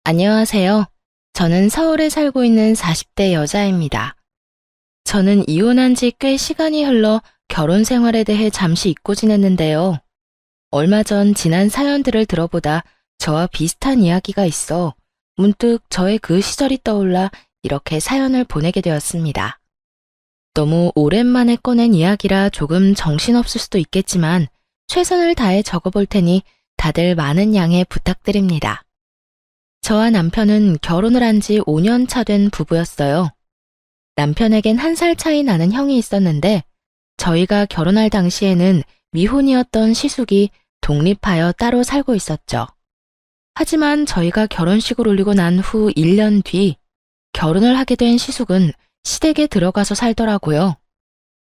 안녕하세요. 저는 서울에 살고 있는 40대 여자입니다. 저는 이혼한 지 꽤 시간이 흘러 결혼 생활에 대해 잠시 잊고 지냈는데요. 얼마 전 지난 사연들을 들어보다 저와 비슷한 이야기가 있어 문득 저의 그 시절이 떠올라 이렇게 사연을 보내게 되었습니다. 너무 오랜만에 꺼낸 이야기라 조금 정신없을 수도 있겠지만 최선을 다해 적어볼 테니 다들 많은 양해 부탁드립니다. 저와 남편은 결혼을 한 지 5년 차 된 부부였어요. 남편에겐 1살 차이 나는 형이 있었는데 저희가 결혼할 당시에는 미혼이었던 시숙이 독립하여 따로 살고 있었죠. 하지만 저희가 결혼식을 올리고 난 후 1년 뒤 결혼을 하게 된 시숙은 시댁에 들어가서 살더라고요.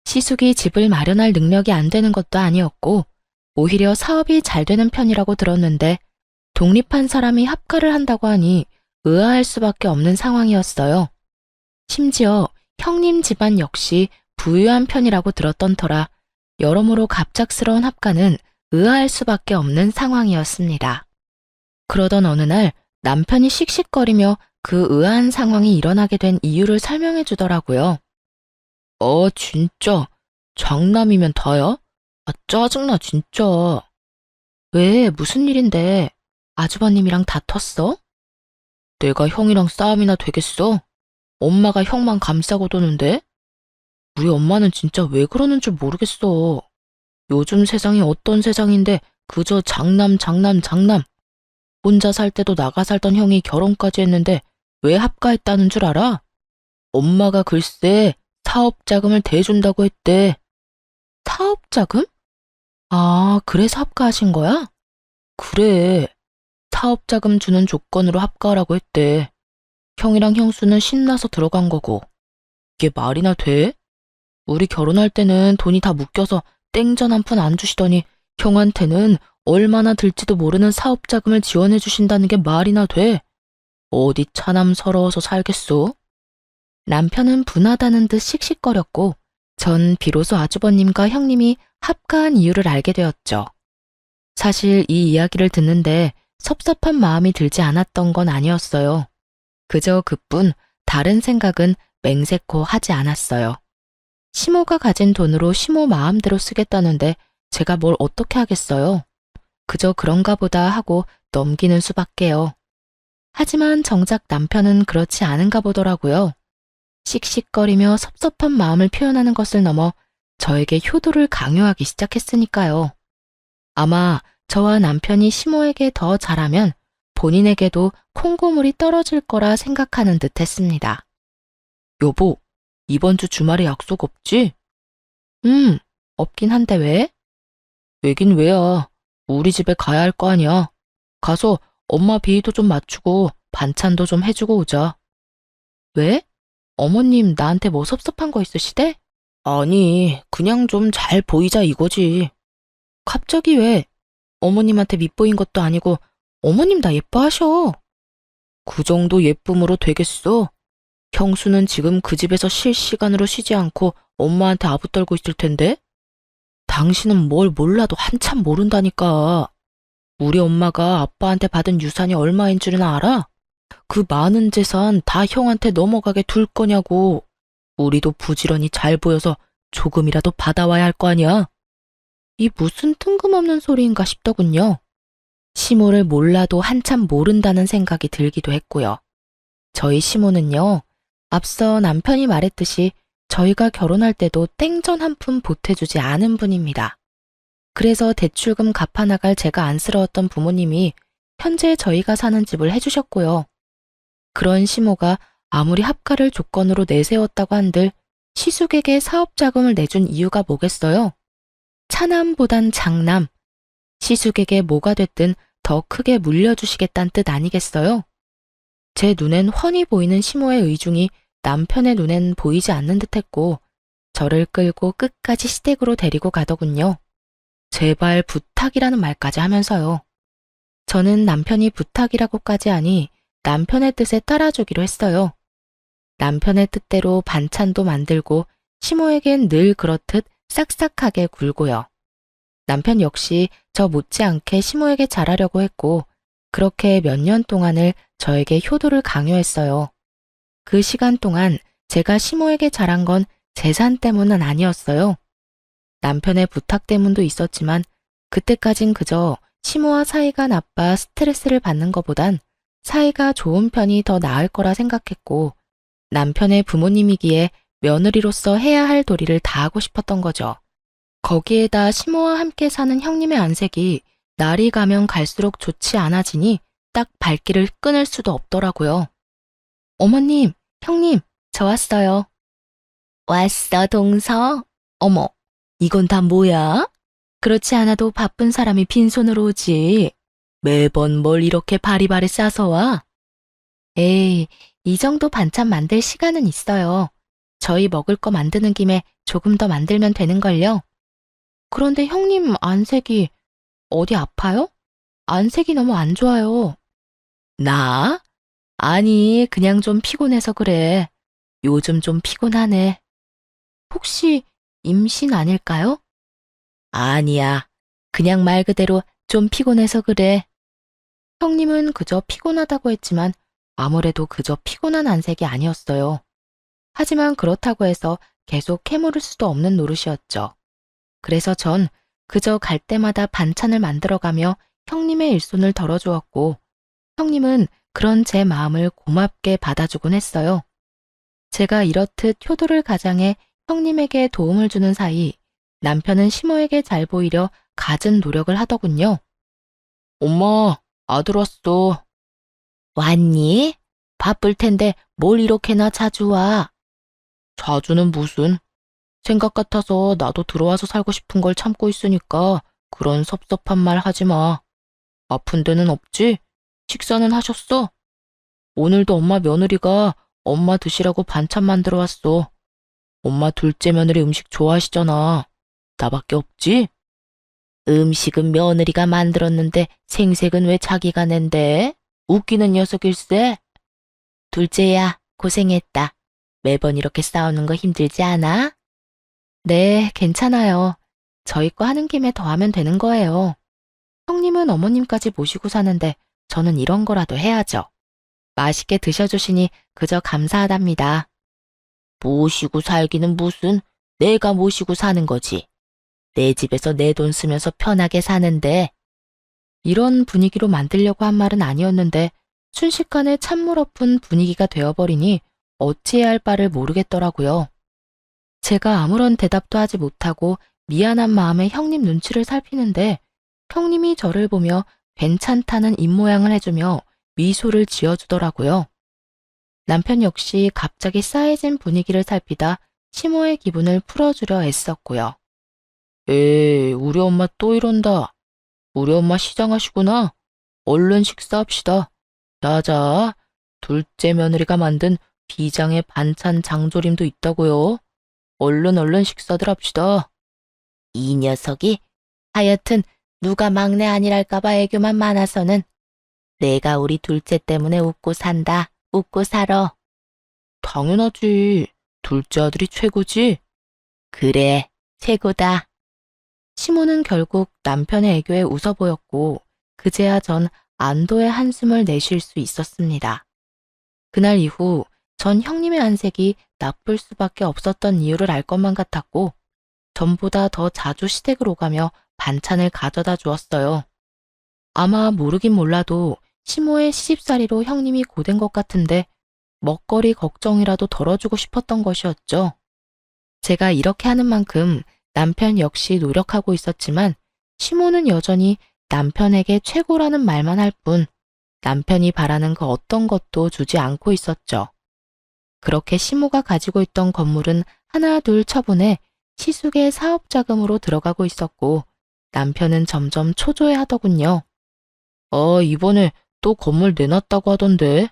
시숙이 집을 마련할 능력이 안 되는 것도 아니었고 오히려 사업이 잘 되는 편이라고 들었는데 독립한 사람이 합가를 한다고 하니 의아할 수밖에 없는 상황이었어요. 심지어 형님 집안 역시 부유한 편이라고 들었던 터라 여러모로 갑작스러운 합가는 의아할 수밖에 없는 상황이었습니다. 그러던 어느 날 남편이 씩씩거리며 그 의아한 상황이 일어나게 된 이유를 설명해 주더라고요. 진짜. 장남이면 다야? 짜증나, 진짜. 왜, 무슨 일인데? 아주버님이랑 다퉜어? 내가 형이랑 싸움이나 되겠어? 엄마가 형만 감싸고 도는데? 우리 엄마는 진짜 왜 그러는 줄 모르겠어. 요즘 세상이 어떤 세상인데 그저 장남, 장남, 장남. 혼자 살 때도 나가 살던 형이 결혼까지 했는데 왜 합가했다는 줄 알아? 엄마가 글쎄 사업자금을 대준다고 했대. 사업자금? 아, 그래서 합가하신 거야? 그래. 사업자금 주는 조건으로 합가하라고 했대. 형이랑 형수는 신나서 들어간 거고. 이게 말이나 돼? 우리 결혼할 때는 돈이 다 묶여서 땡전 한 푼 안 주시더니 형한테는 얼마나 들지도 모르는 사업자금을 지원해 주신다는 게 말이나 돼? 어디 차남 서러워서 살겠소? 남편은 분하다는 듯 씩씩거렸고 전 비로소 아주버님과 형님이 합가한 이유를 알게 되었죠. 사실 이 이야기를 듣는데 섭섭한 마음이 들지 않았던 건 아니었어요. 그저 그뿐 다른 생각은 맹세코 하지 않았어요. 시모가 가진 돈으로 시모 마음대로 쓰겠다는데 제가 뭘 어떻게 하겠어요. 그저 그런가 보다 하고 넘기는 수밖에요. 하지만 정작 남편은 그렇지 않은가 보더라고요. 씩씩거리며 섭섭한 마음을 표현하는 것을 넘어 저에게 효도를 강요하기 시작했으니까요. 아마 저와 남편이 시모에게 더 잘하면 본인에게도 콩고물이 떨어질 거라 생각하는 듯 했습니다. 여보, 이번 주 주말에 약속 없지? 없긴 한데 왜? 왜긴 왜야. 우리 집에 가야 할 거 아니야. 가서 엄마 비위도 좀 맞추고 반찬도 좀 해주고 오자. 왜? 어머님 나한테 뭐 섭섭한 거 있으시대? 아니, 그냥 좀 잘 보이자 이거지. 갑자기 왜? 어머님한테 밉보인 것도 아니고 어머님 나 예뻐하셔. 그 정도 예쁨으로 되겠어? 형수는 지금 그 집에서 실시간으로 쉬지 않고 엄마한테 아부떨고 있을 텐데? 당신은 뭘 몰라도 한참 모른다니까. 우리 엄마가 아빠한테 받은 유산이 얼마인 줄은 알아? 그 많은 재산 다 형한테 넘어가게 둘 거냐고. 우리도 부지런히 잘 보여서 조금이라도 받아와야 할 거 아니야. 이 무슨 뜬금없는 소리인가 싶더군요. 시모를 몰라도 한참 모른다는 생각이 들기도 했고요. 저희 시모는요, 앞서 남편이 말했듯이 저희가 결혼할 때도 땡전 한 푼 보태주지 않은 분입니다. 그래서 대출금 갚아 나갈 제가 안쓰러웠던 부모님이 현재 저희가 사는 집을 해주셨고요. 그런 시모가 아무리 합가를 조건으로 내세웠다고 한들 시숙에게 사업자금을 내준 이유가 뭐겠어요? 차남보단 장남, 시숙에게 뭐가 됐든 더 크게 물려주시겠다는 뜻 아니겠어요? 제 눈엔 훤히 보이는 시모의 의중이 남편의 눈엔 보이지 않는 듯했고 저를 끌고 끝까지 시댁으로 데리고 가더군요. 제발 부탁이라는 말까지 하면서요. 저는 남편이 부탁이라고까지 하니 남편의 뜻에 따라주기로 했어요. 남편의 뜻대로 반찬도 만들고 시모에겐 늘 그렇듯 싹싹하게 굴고요. 남편 역시 저 못지않게 시모에게 잘하려고 했고 그렇게 몇 년 동안을 저에게 효도를 강요했어요. 그 시간 동안 제가 시모에게 잘한 건 재산 때문은 아니었어요. 남편의 부탁 때문도 있었지만 그때까진 그저 시모와 사이가 나빠 스트레스를 받는 것보단 사이가 좋은 편이 더 나을 거라 생각했고 남편의 부모님이기에 며느리로서 해야 할 도리를 다하고 싶었던 거죠. 거기에다 시모와 함께 사는 형님의 안색이 날이 가면 갈수록 좋지 않아지니 딱 발길을 끊을 수도 없더라고요. 어머님, 형님, 저 왔어요. 왔어, 동서? 어머, 이건 다 뭐야? 그렇지 않아도 바쁜 사람이 빈손으로 오지. 매번 뭘 이렇게 바리바리 싸서 와? 에이, 이 정도 반찬 만들 시간은 있어요. 저희 먹을 거 만드는 김에 조금 더 만들면 되는걸요. 그런데 형님 안색이 어디 아파요? 안색이 너무 안 좋아요. 나? 아니, 그냥 좀 피곤해서 그래. 요즘 좀 피곤하네. 혹시 임신 아닐까요? 아니야. 그냥 말 그대로 좀 피곤해서 그래. 형님은 그저 피곤하다고 했지만 아무래도 그저 피곤한 안색이 아니었어요. 하지만 그렇다고 해서 계속 캐물을 수도 없는 노릇이었죠. 그래서 전 그저 갈 때마다 반찬을 만들어가며 형님의 일손을 덜어주었고 형님은 그런 제 마음을 고맙게 받아주곤 했어요. 제가 이렇듯 효도를 가장해 형님에게 도움을 주는 사이 남편은 시모에게 잘 보이려 갖은 노력을 하더군요. 엄마, 아들 왔어. 왔니? 바쁠 텐데 뭘 이렇게나 자주 와? 자주는 무슨? 생각 같아서 나도 들어와서 살고 싶은 걸 참고 있으니까 그런 섭섭한 말 하지 마. 아픈 데는 없지? 식사는 하셨어? 오늘도 엄마 며느리가 엄마 드시라고 반찬 만들어 왔어. 엄마 둘째 며느리 음식 좋아하시잖아. 나밖에 없지? 음식은 며느리가 만들었는데 생색은 왜 자기가 낸대? 웃기는 녀석일세. 둘째야, 고생했다. 매번 이렇게 싸우는 거 힘들지 않아? 네, 괜찮아요. 저희 거 하는 김에 더 하면 되는 거예요. 형님은 어머님까지 모시고 사는데 저는 이런 거라도 해야죠. 맛있게 드셔주시니 그저 감사하답니다. 모시고 살기는 무슨, 내가 모시고 사는 거지. 내 집에서 내 돈 쓰면서 편하게 사는데. 이런 분위기로 만들려고 한 말은 아니었는데 순식간에 찬물 엎은 분위기가 되어버리니 어찌해야 할 바를 모르겠더라고요. 제가 아무런 대답도 하지 못하고 미안한 마음에 형님 눈치를 살피는데 형님이 저를 보며 괜찮다는 입모양을 해주며 미소를 지어주더라고요. 남편 역시 갑자기 싸해진 분위기를 살피다 시모의 기분을 풀어주려 애썼고요. 에이, 우리 엄마 또 이런다. 우리 엄마 시장하시구나. 얼른 식사합시다. 자자, 둘째 며느리가 만든 비장의 반찬 장조림도 있다고요. 얼른 식사들 합시다. 이 녀석이 하여튼 누가 막내 아니랄까봐 애교만 많아서는 내가 우리 둘째 때문에 웃고 산다. 웃고 살아. 당연하지. 둘째 아들이 최고지. 그래, 최고다. 시모는 결국 남편의 애교에 웃어 보였고 그제야 전 안도의 한숨을 내쉴 수 있었습니다. 그날 이후 전 형님의 안색이 나쁠 수밖에 없었던 이유를 알 것만 같았고 전보다 더 자주 시댁을 오가며 반찬을 가져다 주었어요. 아마 모르긴 몰라도 시모의 시집살이로 형님이 고된 것 같은데 먹거리 걱정이라도 덜어주고 싶었던 것이었죠. 제가 이렇게 하는 만큼 남편 역시 노력하고 있었지만 시모는 여전히 남편에게 최고라는 말만 할 뿐 남편이 바라는 그 어떤 것도 주지 않고 있었죠. 그렇게 시모가 가지고 있던 건물은 하나 둘 처분해 시숙의 사업 자금으로 들어가고 있었고 남편은 점점 초조해하더군요. 이번에 또 건물 내놨다고 하던데.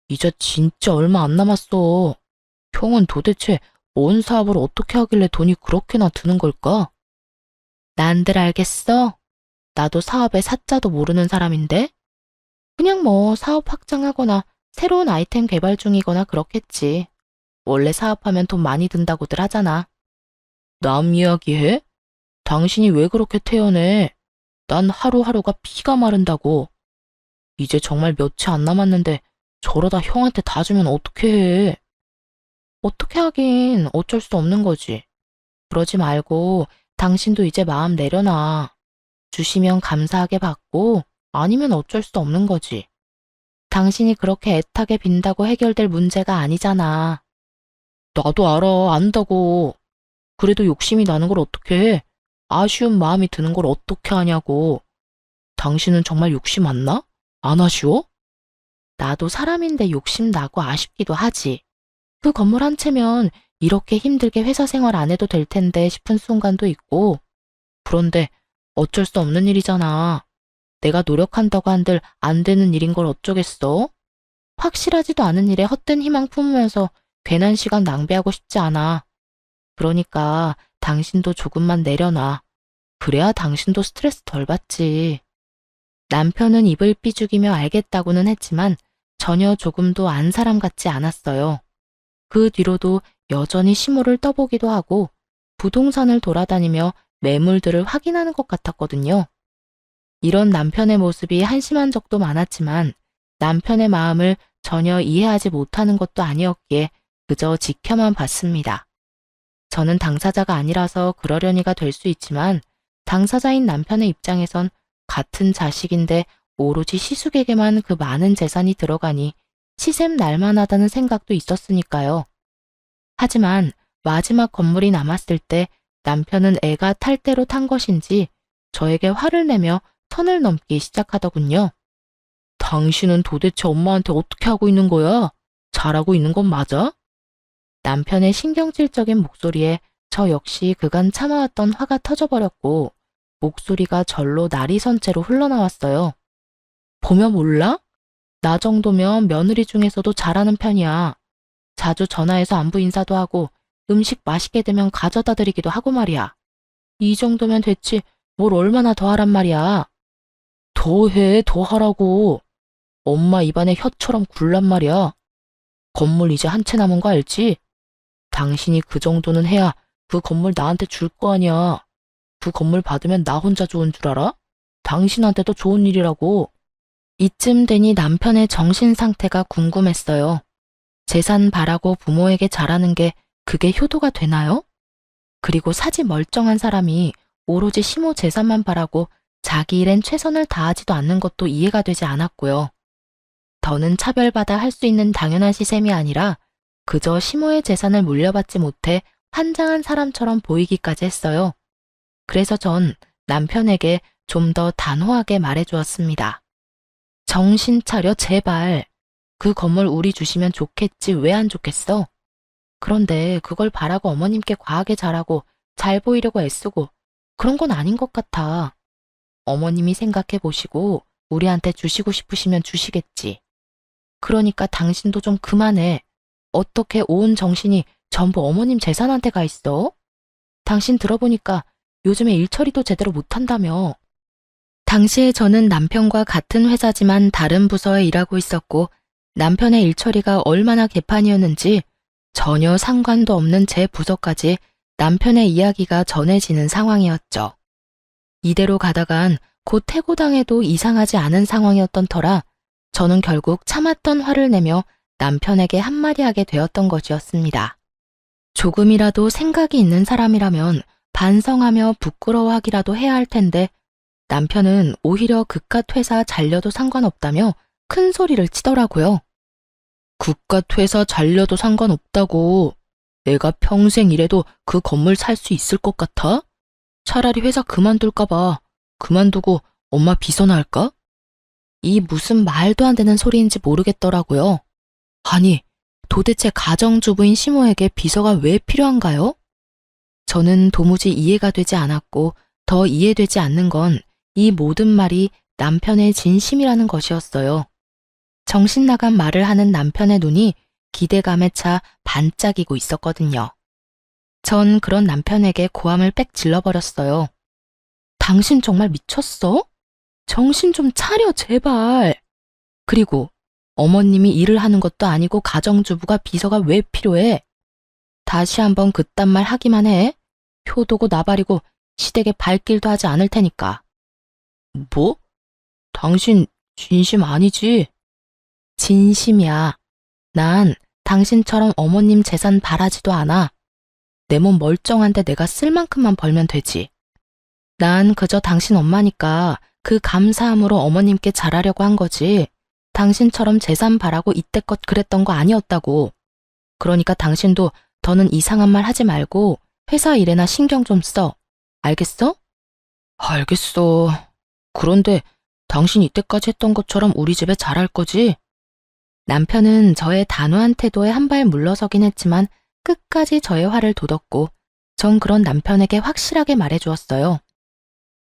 이제 진짜 얼마 안 남았어. 형은 도대체 뭔 사업을 어떻게 하길래 돈이 그렇게나 드는 걸까? 난들 알겠어? 나도 사업의 사자도 모르는 사람인데? 그냥 뭐 사업 확장하거나 새로운 아이템 개발 중이거나 그렇겠지. 원래 사업하면 돈 많이 든다고들 하잖아. 남 이야기해? 당신이 왜 그렇게 태연해? 난 하루하루가 피가 마른다고. 이제 정말 며칠 안 남았는데 저러다 형한테 다 주면 어떡해 해. 어떻게 하긴 어쩔 수 없는 거지. 그러지 말고 당신도 이제 마음 내려놔. 주시면 감사하게 받고 아니면 어쩔 수 없는 거지. 당신이 그렇게 애타게 빈다고 해결될 문제가 아니잖아. 나도 알아, 안다고. 그래도 욕심이 나는 걸 어떻게 해? 아쉬운 마음이 드는 걸 어떻게 하냐고. 당신은 정말 욕심 안 나? 안 아쉬워? 나도 사람인데 욕심 나고 아쉽기도 하지. 그 건물 한 채면 이렇게 힘들게 회사 생활 안 해도 될 텐데 싶은 순간도 있고. 그런데 어쩔 수 없는 일이잖아. 내가 노력한다고 한들 안 되는 일인 걸 어쩌겠어? 확실하지도 않은 일에 헛된 희망 품으면서 괜한 시간 낭비하고 싶지 않아. 그러니까 당신도 조금만 내려놔. 그래야 당신도 스트레스 덜 받지. 남편은 입을 삐죽이며 알겠다고는 했지만 전혀 조금도 안 사람 같지 않았어요. 그 뒤로도 여전히 시모를 떠보기도 하고 부동산을 돌아다니며 매물들을 확인하는 것 같았거든요. 이런 남편의 모습이 한심한 적도 많았지만 남편의 마음을 전혀 이해하지 못하는 것도 아니었기에 그저 지켜만 봤습니다. 저는 당사자가 아니라서 그러려니가 될 수 있지만 당사자인 남편의 입장에선 같은 자식인데 오로지 시숙에게만 그 많은 재산이 들어가니 시샘 날만하다는 생각도 있었으니까요. 하지만 마지막 건물이 남았을 때 남편은 애가 탈 대로 탄 것인지 저에게 화를 내며 선을 넘기 시작하더군요. 당신은 도대체 엄마한테 어떻게 하고 있는 거야? 잘하고 있는 건 맞아? 남편의 신경질적인 목소리에 저 역시 그간 참아왔던 화가 터져버렸고 목소리가 절로 날이 선 채로 흘러나왔어요. 보면 몰라? 나 정도면 며느리 중에서도 잘하는 편이야. 자주 전화해서 안부 인사도 하고 음식 맛있게 되면 가져다 드리기도 하고 말이야. 이 정도면 됐지 뭘 얼마나 더 하란 말이야. 더 해, 더 하라고. 엄마 입안에 혀처럼 굴란 말이야. 건물 이제 한 채 남은 거 알지? 당신이 그 정도는 해야 그 건물 나한테 줄 거 아니야. 그 건물 받으면 나 혼자 좋은 줄 알아? 당신한테도 좋은 일이라고. 이쯤 되니 남편의 정신 상태가 궁금했어요. 재산 바라고 부모에게 잘하는 게 그게 효도가 되나요? 그리고 사지 멀쩡한 사람이 오로지 시모 재산만 바라고 자기 일엔 최선을 다하지도 않는 것도 이해가 되지 않았고요. 더는 차별받아 할 수 있는 당연한 시샘이 아니라 그저 시모의 재산을 물려받지 못해 환장한 사람처럼 보이기까지 했어요. 그래서 전 남편에게 좀 더 단호하게 말해주었습니다. 정신 차려 제발. 그 건물 우리 주시면 좋겠지 왜 안 좋겠어? 그런데 그걸 바라고 어머님께 과하게 잘하고 잘 보이려고 애쓰고 그런 건 아닌 것 같아. 어머님이 생각해 보시고 우리한테 주시고 싶으시면 주시겠지. 그러니까 당신도 좀 그만해. 어떻게 온 정신이 전부 어머님 재산한테 가 있어? 당신 들어보니까 요즘에 일처리도 제대로 못한다며. 당시에 저는 남편과 같은 회사지만 다른 부서에 일하고 있었고 남편의 일처리가 얼마나 개판이었는지 전혀 상관도 없는 제 부서까지 남편의 이야기가 전해지는 상황이었죠. 이대로 가다간 곧 해고당해도 이상하지 않은 상황이었던 터라 저는 결국 참았던 화를 내며 남편에게 한마디 하게 되었던 것이었습니다. 조금이라도 생각이 있는 사람이라면 반성하며 부끄러워하기라도 해야 할 텐데 남편은 오히려 그깟 회사 잘려도 상관없다며 큰 소리를 치더라고요. 그깟 회사 잘려도 상관없다고. 내가 평생 일해도 그 건물 살 수 있을 것 같아? 차라리 회사 그만둘까봐. 그만두고 엄마 비서나 할까? 이 무슨 말도 안 되는 소리인지 모르겠더라고요. 아니, 도대체 가정주부인 시모에게 비서가 왜 필요한가요? 저는 도무지 이해가 되지 않았고 더 이해되지 않는 건 이 모든 말이 남편의 진심이라는 것이었어요. 정신 나간 말을 하는 남편의 눈이 기대감에 차 반짝이고 있었거든요. 전 그런 남편에게 고함을 빽 질러버렸어요. 당신 정말 미쳤어? 정신 좀 차려, 제발. 그리고 어머님이 일을 하는 것도 아니고 가정주부가 비서가 왜 필요해? 다시 한번 그딴 말 하기만 해. 효도고 나발이고 시댁에 발길도 하지 않을 테니까. 뭐? 당신 진심 아니지? 진심이야. 난 당신처럼 어머님 재산 바라지도 않아. 내 몸 멀쩡한데 내가 쓸 만큼만 벌면 되지. 난 그저 당신 엄마니까 그 감사함으로 어머님께 잘하려고 한 거지. 당신처럼 재산 바라고 이때껏 그랬던 거 아니었다고. 그러니까 당신도 더는 이상한 말 하지 말고 회사 일에나 신경 좀 써. 알겠어? 알겠어. 그런데 당신 이때까지 했던 것처럼 우리 집에 잘할 거지? 남편은 저의 단호한 태도에 한 발 물러서긴 했지만 끝까지 저의 화를 돋웠고 전 그런 남편에게 확실하게 말해주었어요.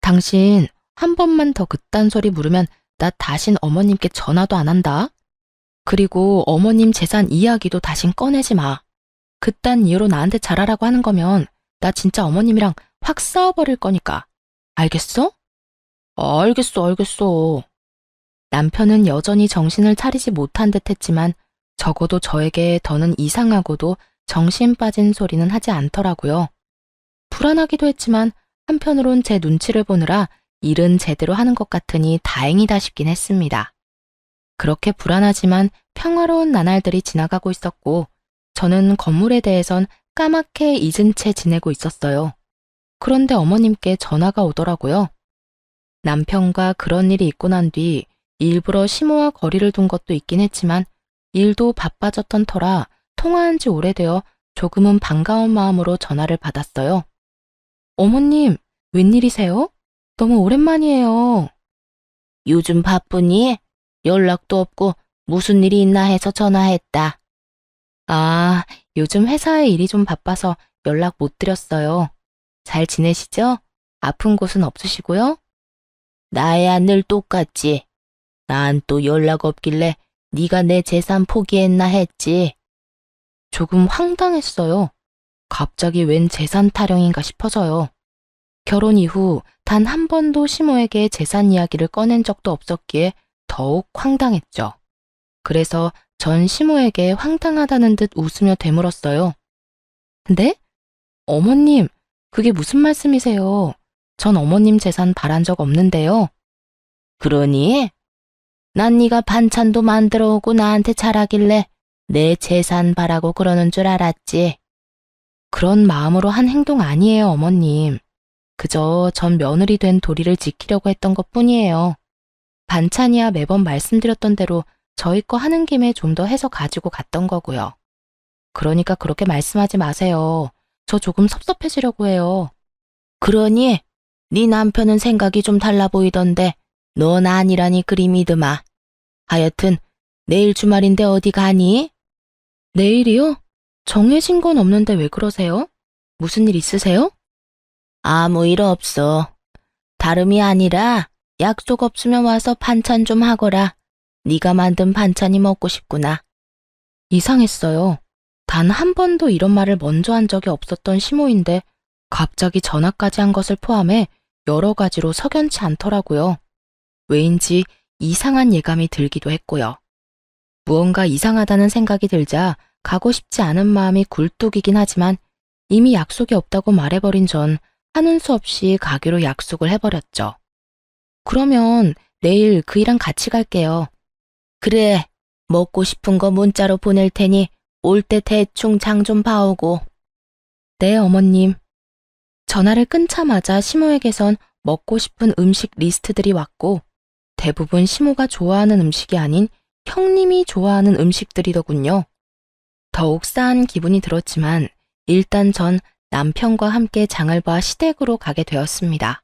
당신 한 번만 더 그딴 소리 물으면 나 다신 어머님께 전화도 안 한다. 그리고 어머님 재산 이야기도 다신 꺼내지 마. 그딴 이유로 나한테 잘하라고 하는 거면 나 진짜 어머님이랑 확 싸워버릴 거니까. 알겠어? 알겠어. 남편은 여전히 정신을 차리지 못한 듯 했지만 적어도 저에게 더는 이상하고도 정신 빠진 소리는 하지 않더라고요. 불안하기도 했지만 한편으론 제 눈치를 보느라 일은 제대로 하는 것 같으니 다행이다 싶긴 했습니다. 그렇게 불안하지만 평화로운 나날들이 지나가고 있었고 저는 건물에 대해선 까맣게 잊은 채 지내고 있었어요. 그런데 어머님께 전화가 오더라고요. 남편과 그런 일이 있고 난 뒤 일부러 시모와 거리를 둔 것도 있긴 했지만 일도 바빠졌던 터라 통화한 지 오래되어 조금은 반가운 마음으로 전화를 받았어요. 어머님, 웬일이세요? 너무 오랜만이에요. 요즘 바쁘니? 연락도 없고 무슨 일이 있나 해서 전화했다. 아, 요즘 회사에 일이 좀 바빠서 연락 못 드렸어요. 잘 지내시죠? 아픈 곳은 없으시고요? 나야 늘 똑같지. 난 또 연락 없길래 네가 내 재산 포기했나 했지. 조금 황당했어요. 갑자기 웬 재산 타령인가 싶어서요. 결혼 이후 단 한 번도 시모에게 재산 이야기를 꺼낸 적도 없었기에 더욱 황당했죠. 그래서 전 시모에게 황당하다는 듯 웃으며 되물었어요. 근데? 어머님, 그게 무슨 말씀이세요? 전 어머님 재산 바란 적 없는데요. 그러니? 난 네가 반찬도 만들어 오고 나한테 잘하길래 내 재산 바라고 그러는 줄 알았지. 그런 마음으로 한 행동 아니에요, 어머님. 그저 전 며느리 된 도리를 지키려고 했던 것뿐이에요. 반찬이야 매번 말씀드렸던 대로 저희 거 하는 김에 좀 더 해서 가지고 갔던 거고요. 그러니까 그렇게 말씀하지 마세요. 저 조금 섭섭해지려고 해요. 그러니? 네 남편은 생각이 좀 달라 보이던데 넌 아니라니 그리 믿으마. 하여튼 내일 주말인데 어디 가니? 내일이요? 정해진 건 없는데 왜 그러세요? 무슨 일 있으세요? 아무 일 없어. 다름이 아니라 약속 없으면 와서 반찬 좀 하거라. 네가 만든 반찬이 먹고 싶구나. 이상했어요. 단 한 번도 이런 말을 먼저 한 적이 없었던 시모인데 갑자기 전화까지 한 것을 포함해 여러 가지로 석연치 않더라고요. 왜인지 이상한 예감이 들기도 했고요. 무언가 이상하다는 생각이 들자 가고 싶지 않은 마음이 굴뚝이긴 하지만 이미 약속이 없다고 말해버린 전 하는 수 없이 가기로 약속을 해버렸죠. 그러면 내일 그이랑 같이 갈게요. 그래, 먹고 싶은 거 문자로 보낼 테니 올 때 대충 장 좀 봐오고. 네, 어머님. 전화를 끊자마자 시모에게선 먹고 싶은 음식 리스트들이 왔고 대부분 시모가 좋아하는 음식이 아닌 형님이 좋아하는 음식들이더군요. 더욱 싸한 기분이 들었지만 일단 전 남편과 함께 장을 봐 시댁으로 가게 되었습니다.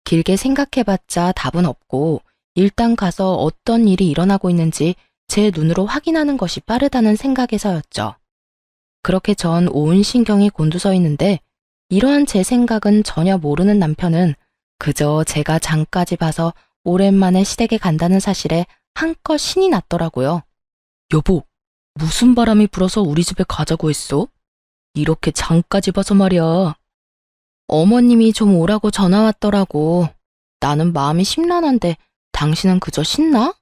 길게 생각해봤자 답은 없고 일단 가서 어떤 일이 일어나고 있는지 제 눈으로 확인하는 것이 빠르다는 생각에서였죠. 그렇게 전 온 신경이 곤두서 있는데 이러한 제 생각은 전혀 모르는 남편은 그저 제가 장까지 봐서 오랜만에 시댁에 간다는 사실에 한껏 신이 났더라고요. 여보, 무슨 바람이 불어서 우리 집에 가자고 했어? 이렇게 장까지 봐서 말이야. 어머님이 좀 오라고 전화 왔더라고. 나는 마음이 심란한데 당신은 그저 신나?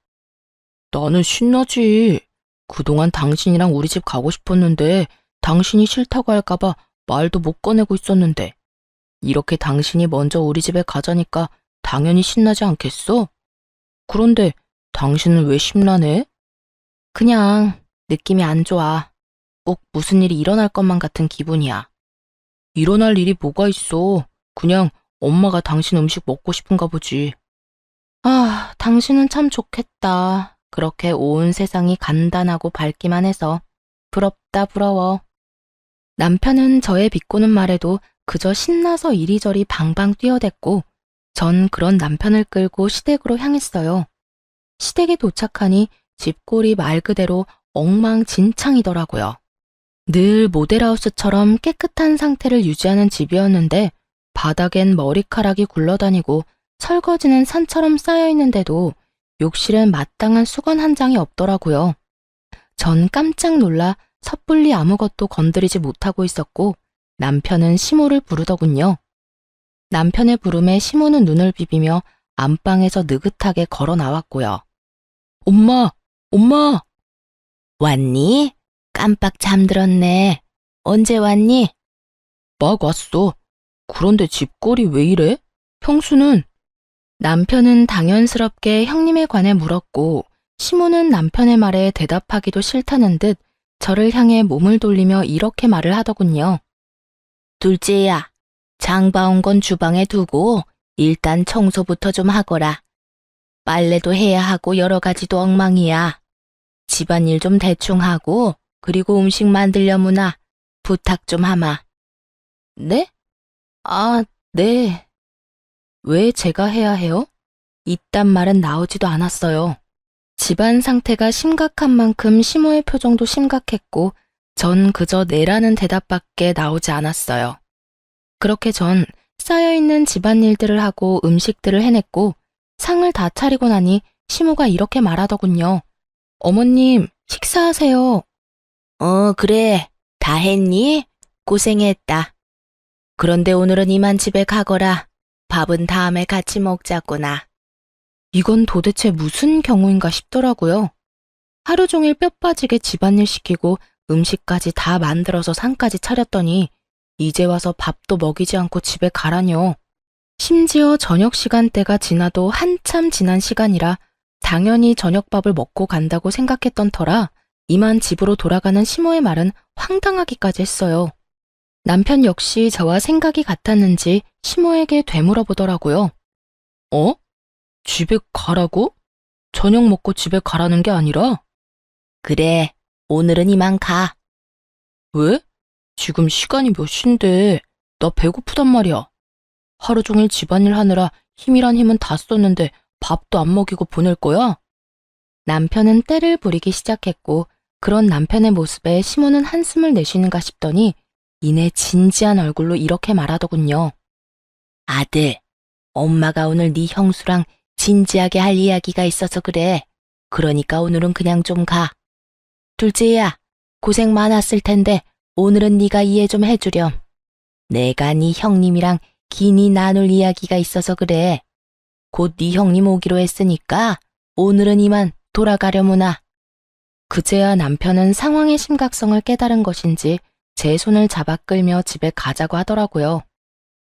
나는 신나지. 그동안 당신이랑 우리 집 가고 싶었는데 당신이 싫다고 할까봐 말도 못 꺼내고 있었는데 이렇게 당신이 먼저 우리 집에 가자니까 당연히 신나지 않겠어? 그런데 당신은 왜 심란해? 그냥 느낌이 안 좋아. 꼭 무슨 일이 일어날 것만 같은 기분이야. 일어날 일이 뭐가 있어. 그냥 엄마가 당신 음식 먹고 싶은가 보지. 아, 당신은 참 좋겠다. 그렇게 온 세상이 간단하고 밝기만 해서. 부럽다, 부러워. 남편은 저의 비꼬는 말에도 그저 신나서 이리저리 방방 뛰어댔고, 전 그런 남편을 끌고 시댁으로 향했어요. 시댁에 도착하니 집골이 말 그대로 엉망진창이더라고요. 늘 모델하우스처럼 깨끗한 상태를 유지하는 집이었는데 바닥엔 머리카락이 굴러다니고 설거지는 산처럼 쌓여있는데도 욕실엔 마땅한 수건 한 장이 없더라고요. 전 깜짝 놀라 섣불리 아무것도 건드리지 못하고 있었고 남편은 시모를 부르더군요. 남편의 부름에 시모는 눈을 비비며 안방에서 느긋하게 걸어 나왔고요. 엄마! 엄마! 왔니? 깜빡 잠들었네. 언제 왔니? 막 왔어. 그런데 집골이 왜 이래? 형수는? 남편은 당연스럽게 형님에 관해 물었고 시모는 남편의 말에 대답하기도 싫다는 듯 저를 향해 몸을 돌리며 이렇게 말을 하더군요. 둘째야, 장 봐온 건 주방에 두고 일단 청소부터 좀 하거라. 빨래도 해야 하고 여러 가지도 엉망이야. 집안일 좀 대충 하고 그리고 음식 만들려무나 부탁 좀 하마. 네? 아, 네. 왜 제가 해야 해요? 이딴 말은 나오지도 않았어요. 집안 상태가 심각한 만큼 시모의 표정도 심각했고 전 그저 네라는 대답밖에 나오지 않았어요. 그렇게 전 쌓여있는 집안일들을 하고 음식들을 해냈고 상을 다 차리고 나니 시모가 이렇게 말하더군요. 어머님, 식사하세요. 그래. 다 했니? 고생했다. 그런데 오늘은 이만 집에 가거라. 밥은 다음에 같이 먹자꾸나. 이건 도대체 무슨 경우인가 싶더라고요. 하루 종일 뼈 빠지게 집안일 시키고 음식까지 다 만들어서 상까지 차렸더니 이제 와서 밥도 먹이지 않고 집에 가라뇨. 심지어 저녁 시간대가 지나도 한참 지난 시간이라 당연히 저녁밥을 먹고 간다고 생각했던 터라 이만 집으로 돌아가는 시모의 말은 황당하기까지 했어요. 남편 역시 저와 생각이 같았는지 시모에게 되물어보더라고요. 어? 집에 가라고? 저녁 먹고 집에 가라는 게 아니라? 그래, 오늘은 이만 가. 왜? 지금 시간이 몇 시인데 나 배고프단 말이야. 하루 종일 집안일 하느라 힘이란 힘은 다 썼는데 밥도 안 먹이고 보낼 거야? 남편은 떼를 부리기 시작했고 그런 남편의 모습에 시모는 한숨을 내쉬는가 싶더니 이내 진지한 얼굴로 이렇게 말하더군요. 아들, 엄마가 오늘 네 형수랑 진지하게 할 이야기가 있어서 그래. 그러니까 오늘은 그냥 좀 가. 둘째야, 고생 많았을 텐데 오늘은 네가 이해 좀 해주렴. 내가 네 형님이랑 긴히 나눌 이야기가 있어서 그래. 곧 네 형님 오기로 했으니까 오늘은 이만 돌아가려무나. 그제야 남편은 상황의 심각성을 깨달은 것인지 제 손을 잡아 끌며 집에 가자고 하더라고요.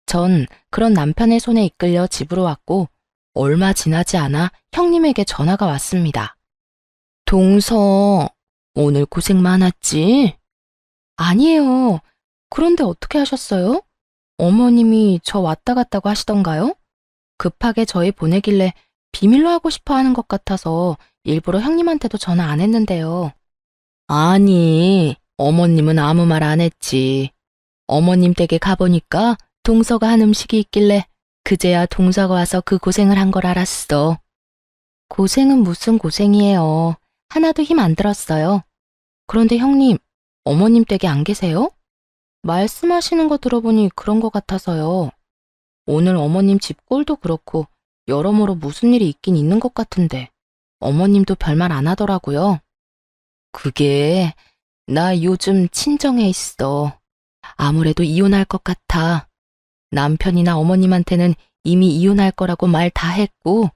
전 그런 남편의 손에 이끌려 집으로 왔고 얼마 지나지 않아 형님에게 전화가 왔습니다. 동서, 오늘 고생 많았지? 아니에요. 그런데 어떻게 하셨어요? 어머님이 저 왔다 갔다고 하시던가요? 급하게 저희 보내길래 비밀로 하고 싶어 하는 것 같아서 일부러 형님한테도 전화 안 했는데요. 아니, 어머님은 아무 말 안 했지. 어머님 댁에 가보니까 동서가 한 음식이 있길래 그제야 동서가 와서 그 고생을 한 걸 알았어. 고생은 무슨 고생이에요. 하나도 힘 안 들었어요. 그런데 형님, 어머님 댁에 안 계세요? 말씀하시는 거 들어보니 그런 것 같아서요. 오늘 어머님 집 꼴도 그렇고 여러모로 무슨 일이 있긴 있는 것 같은데 어머님도 별말 안 하더라고요. 그게 나 요즘 친정에 있어. 아무래도 이혼할 것 같아. 남편이나 어머님한테는 이미 이혼할 거라고 말 다 했고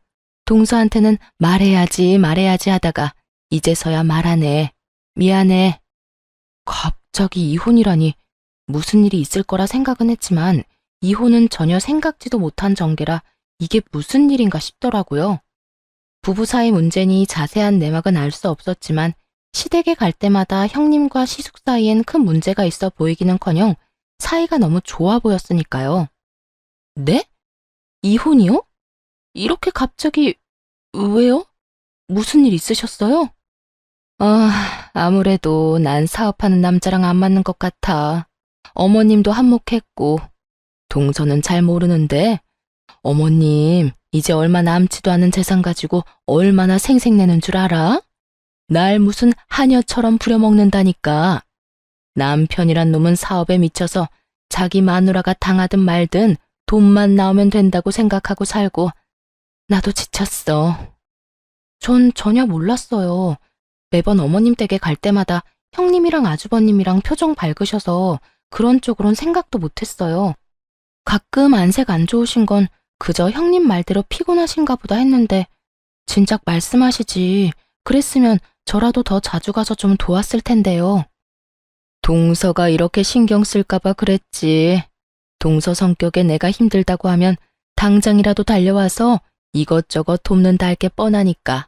동서한테는 말해야지 하다가 이제서야 말하네. 미안해. 갑자기 이혼이라니 무슨 일이 있을 거라 생각은 했지만 이혼은 전혀 생각지도 못한 전개라 이게 무슨 일인가 싶더라고요. 부부 사이 문제니 자세한 내막은 알 수 없었지만 시댁에 갈 때마다 형님과 시숙 사이엔 큰 문제가 있어 보이기는커녕 사이가 너무 좋아 보였으니까요. 네? 이혼이요? 이렇게 갑자기 왜요? 무슨 일 있으셨어요? 아무래도 난 사업하는 남자랑 안 맞는 것 같아. 어머님도 한몫했고 동서는 잘 모르는데 어머님 이제 얼마 남지도 않은 재산 가지고 얼마나 생색내는 줄 알아? 날 무슨 하녀처럼 부려먹는다니까. 남편이란 놈은 사업에 미쳐서 자기 마누라가 당하든 말든 돈만 나오면 된다고 생각하고 살고 나도 지쳤어. 전 전혀 몰랐어요. 매번 어머님 댁에 갈 때마다 형님이랑 아주버님이랑 표정 밝으셔서 그런 쪽으론 생각도 못했어요. 가끔 안색 안 좋으신 건 그저 형님 말대로 피곤하신가 보다 했는데 진작 말씀하시지. 그랬으면 저라도 더 자주 가서 좀 도왔을 텐데요. 동서가 이렇게 신경 쓸까봐 그랬지. 동서 성격에 내가 힘들다고 하면 당장이라도 달려와서 이것저것 돕는다 할 게 뻔하니까.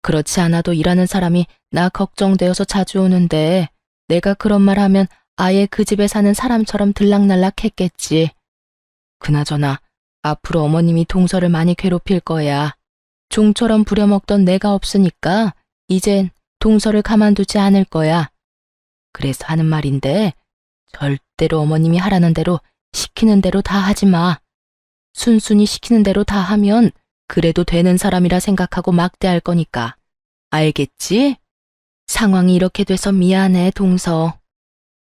그렇지 않아도 일하는 사람이 나 걱정되어서 자주 오는데 내가 그런 말 하면 아예 그 집에 사는 사람처럼 들락날락 했겠지. 그나저나 앞으로 어머님이 동서를 많이 괴롭힐 거야. 종처럼 부려먹던 내가 없으니까 이젠 동서를 가만두지 않을 거야. 그래서 하는 말인데 절대로 어머님이 하라는 대로 시키는 대로 다 하지 마. 순순히 시키는 대로 다 하면 그래도 되는 사람이라 생각하고 막대할 거니까. 알겠지? 상황이 이렇게 돼서 미안해, 동서.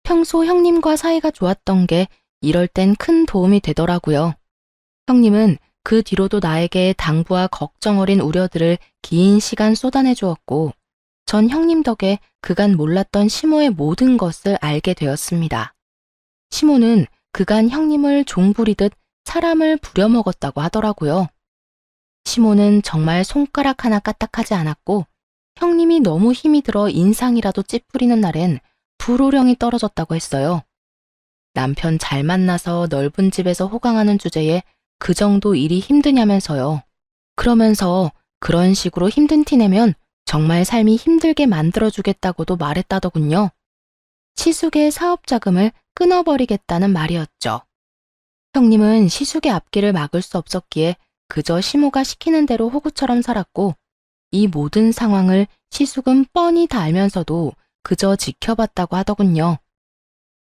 평소 형님과 사이가 좋았던 게 이럴 땐 큰 도움이 되더라고요. 형님은 그 뒤로도 나에게 당부와 걱정 어린 우려들을 긴 시간 쏟아내 주었고, 전 형님 덕에 그간 몰랐던 시모의 모든 것을 알게 되었습니다. 시모는 그간 형님을 종부리듯 사람을 부려먹었다고 하더라고요. 시모는 정말 손가락 하나 까딱하지 않았고 형님이 너무 힘이 들어 인상이라도 찌푸리는 날엔 불호령이 떨어졌다고 했어요. 남편 잘 만나서 넓은 집에서 호강하는 주제에 그 정도 일이 힘드냐면서요. 그러면서 그런 식으로 힘든 티 내면 정말 삶이 힘들게 만들어주겠다고도 말했다더군요. 시숙의 사업 자금을 끊어버리겠다는 말이었죠. 형님은 시숙의 앞길을 막을 수 없었기에 그저 시모가 시키는 대로 호구처럼 살았고 이 모든 상황을 시숙은 뻔히 다 알면서도 그저 지켜봤다고 하더군요.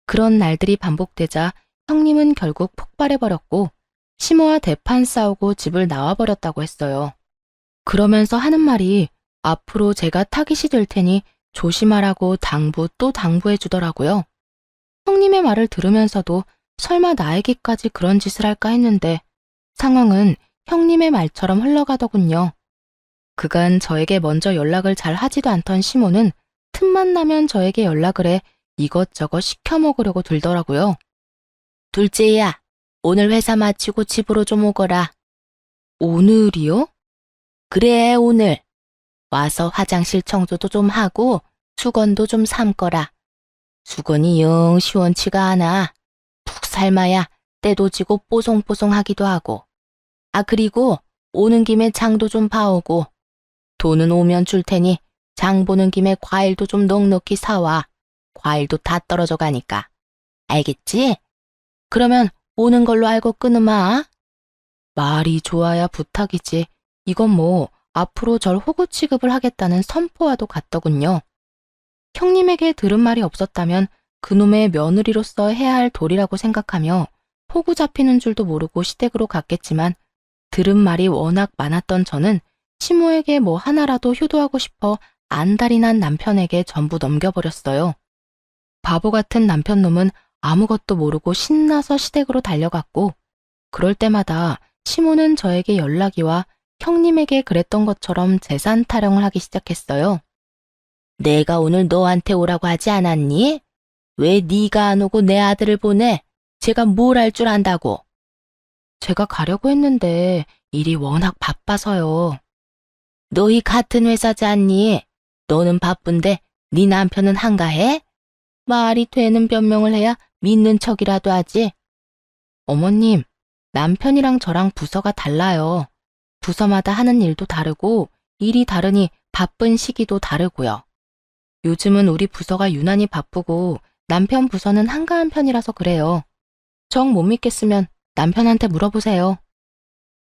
그런 날들이 반복되자 형님은 결국 폭발해버렸고 시모와 대판 싸우고 집을 나와버렸다고 했어요. 그러면서 하는 말이 앞으로 제가 타깃이 될 테니 조심하라고 당부 또 당부해 주더라고요. 형님의 말을 들으면서도 설마 나에게까지 그런 짓을 할까 했는데 상황은 형님의 말처럼 흘러가더군요. 그간 저에게 먼저 연락을 잘 하지도 않던 시모는 틈만 나면 저에게 연락을 해 이것저것 시켜 먹으려고 들더라고요. 둘째야, 오늘 회사 마치고 집으로 좀 오거라. 오늘이요? 그래, 오늘. 와서 화장실 청소도 좀 하고 수건도 좀 삶거라. 수건이 영 시원치가 않아. 푹 삶아야 때도 지고 뽀송뽀송하기도 하고. 그리고 오는 김에 장도 좀 봐오고. 돈은 오면 줄 테니 장 보는 김에 과일도 좀 넉넉히 사와. 과일도 다 떨어져 가니까. 알겠지? 그러면 오는 걸로 알고 끊으마. 말이 좋아야 부탁이지. 이건 뭐 앞으로 절 호구 취급을 하겠다는 선포와도 같더군요. 형님에게 들은 말이 없었다면 그놈의 며느리로서 해야 할 도리라고 생각하며 호구 잡히는 줄도 모르고 시댁으로 갔겠지만 들은 말이 워낙 많았던 저는 시모에게 뭐 하나라도 효도하고 싶어 안달이 난 남편에게 전부 넘겨버렸어요. 바보 같은 남편놈은 아무것도 모르고 신나서 시댁으로 달려갔고 그럴 때마다 시모는 저에게 연락이 와 형님에게 그랬던 것처럼 재산 타령을 하기 시작했어요. 내가 오늘 너한테 오라고 하지 않았니? 왜 네가 안 오고 내 아들을 보내? 제가 뭘 할 줄 안다고. 제가 가려고 했는데 일이 워낙 바빠서요. 너희 같은 회사지 않니? 너는 바쁜데 네 남편은 한가해? 말이 되는 변명을 해야 믿는 척이라도 하지. 어머님, 남편이랑 저랑 부서가 달라요. 부서마다 하는 일도 다르고 일이 다르니 바쁜 시기도 다르고요. 요즘은 우리 부서가 유난히 바쁘고 남편 부서는 한가한 편이라서 그래요. 정 못 믿겠으면 남편한테 물어보세요.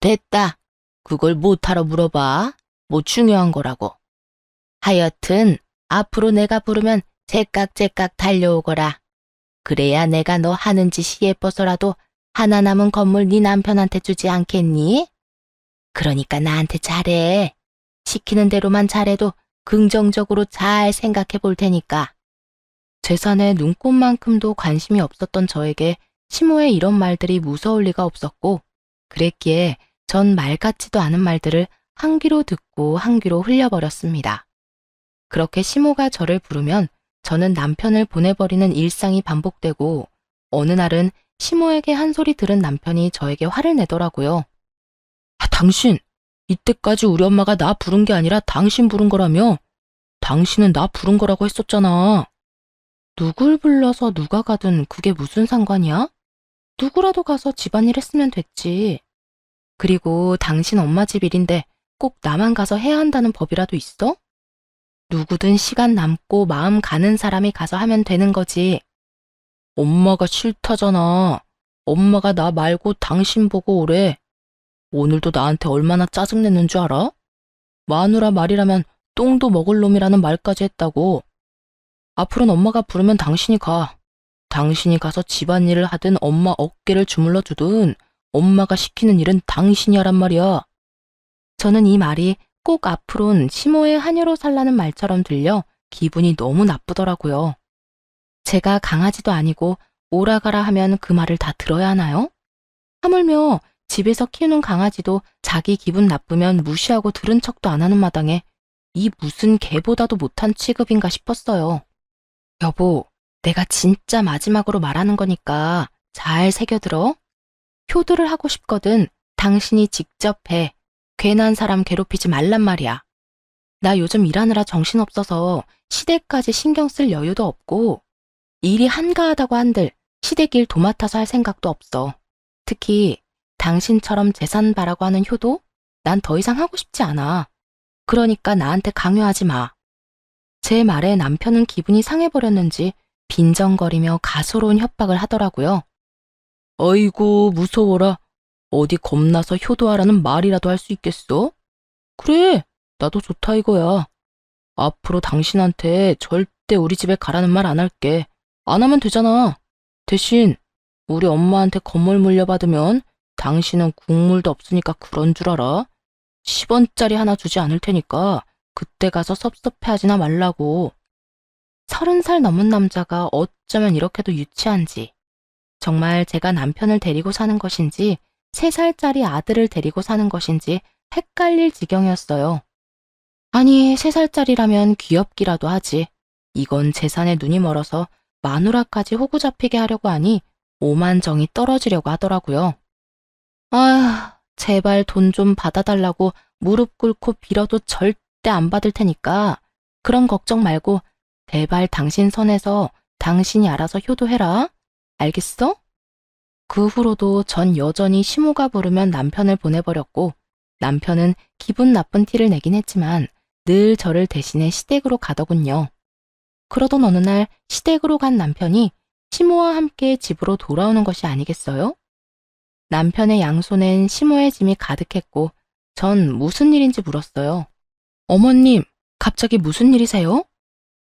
됐다. 그걸 못하러 물어봐. 뭐 중요한 거라고. 하여튼 앞으로 내가 부르면 제깍제깍 달려오거라. 그래야 내가 너 하는 짓이 예뻐서라도 하나 남은 건물 네 남편한테 주지 않겠니? 그러니까 나한테 잘해. 시키는 대로만 잘해도 긍정적으로 잘 생각해 볼 테니까. 재산에 눈꼽만큼도 관심이 없었던 저에게 시모의 이런 말들이 무서울 리가 없었고, 그랬기에 전 말 같지도 않은 말들을 한 귀로 듣고 한 귀로 흘려버렸습니다. 그렇게 시모가 저를 부르면 저는 남편을 보내버리는 일상이 반복되고, 어느 날은 시모에게 한 소리 들은 남편이 저에게 화를 내더라고요. 당신, 이때까지 우리 엄마가 나 부른 게 아니라 당신 부른 거라며? 당신은 나 부른 거라고 했었잖아. 누굴 불러서 누가 가든 그게 무슨 상관이야? 누구라도 가서 집안일 했으면 됐지. 그리고 당신 엄마 집 일인데 꼭 나만 가서 해야 한다는 법이라도 있어? 누구든 시간 남고 마음 가는 사람이 가서 하면 되는 거지. 엄마가 싫다잖아. 엄마가 나 말고 당신 보고 오래. 오늘도 나한테 얼마나 짜증냈는 줄 알아? 마누라 말이라면 똥도 먹을 놈이라는 말까지 했다고. 앞으로는 엄마가 부르면 당신이 가. 당신이 가서 집안일을 하든 엄마 어깨를 주물러 주든 엄마가 시키는 일은 당신이 하란 말이야. 저는 이 말이 꼭 앞으론 시모의 하녀로 살라는 말처럼 들려 기분이 너무 나쁘더라고요. 제가 강아지도 아니고 오라가라 하면 그 말을 다 들어야 하나요? 하물며 집에서 키우는 강아지도 자기 기분 나쁘면 무시하고 들은 척도 안 하는 마당에 이 무슨 개보다도 못한 취급인가 싶었어요. 여보, 내가 진짜 마지막으로 말하는 거니까 잘 새겨들어. 효도를 하고 싶거든 당신이 직접 해. 괜한 사람 괴롭히지 말란 말이야. 나 요즘 일하느라 정신없어서 시댁까지 신경 쓸 여유도 없고 일이 한가하다고 한들 시댁 일 도맡아서 할 생각도 없어. 특히 당신처럼 재산 바라고 하는 효도? 난 더 이상 하고 싶지 않아. 그러니까 나한테 강요하지 마. 제 말에 남편은 기분이 상해버렸는지 빈정거리며 가소로운 협박을 하더라고요. 어이구 무서워라. 어디 겁나서 효도하라는 말이라도 할 수 있겠어? 그래, 나도 좋다 이거야. 앞으로 당신한테 절대 우리 집에 가라는 말 안 할게. 안 하면 되잖아. 대신 우리 엄마한테 건물 물려받으면 당신은 국물도 없으니까 그런 줄 알아. 10원짜리 하나 주지 않을 테니까 그때 가서 섭섭해하지나 말라고. 30살 넘은 남자가 어쩌면 이렇게도 유치한지. 정말 제가 남편을 데리고 사는 것인지 3살짜리 아들을 데리고 사는 것인지 헷갈릴 지경이었어요. 아니 3살짜리라면 귀엽기라도 하지. 이건 재산에 눈이 멀어서 마누라까지 호구 잡히게 하려고 하니 오만정이 떨어지려고 하더라고요. 아휴, 제발 돈 좀 받아달라고 무릎 꿇고 빌어도 절대 안 받을 테니까 그런 걱정 말고 제발 당신 선에서 당신이 알아서 효도해라. 알겠어? 그 후로도 전 여전히 시모가 부르면 남편을 보내버렸고 남편은 기분 나쁜 티를 내긴 했지만 늘 저를 대신해 시댁으로 가더군요. 그러던 어느 날 시댁으로 간 남편이 시모와 함께 집으로 돌아오는 것이 아니겠어요? 남편의 양손엔 시모의 짐이 가득했고 전 무슨 일인지 물었어요. 어머님, 갑자기 무슨 일이세요?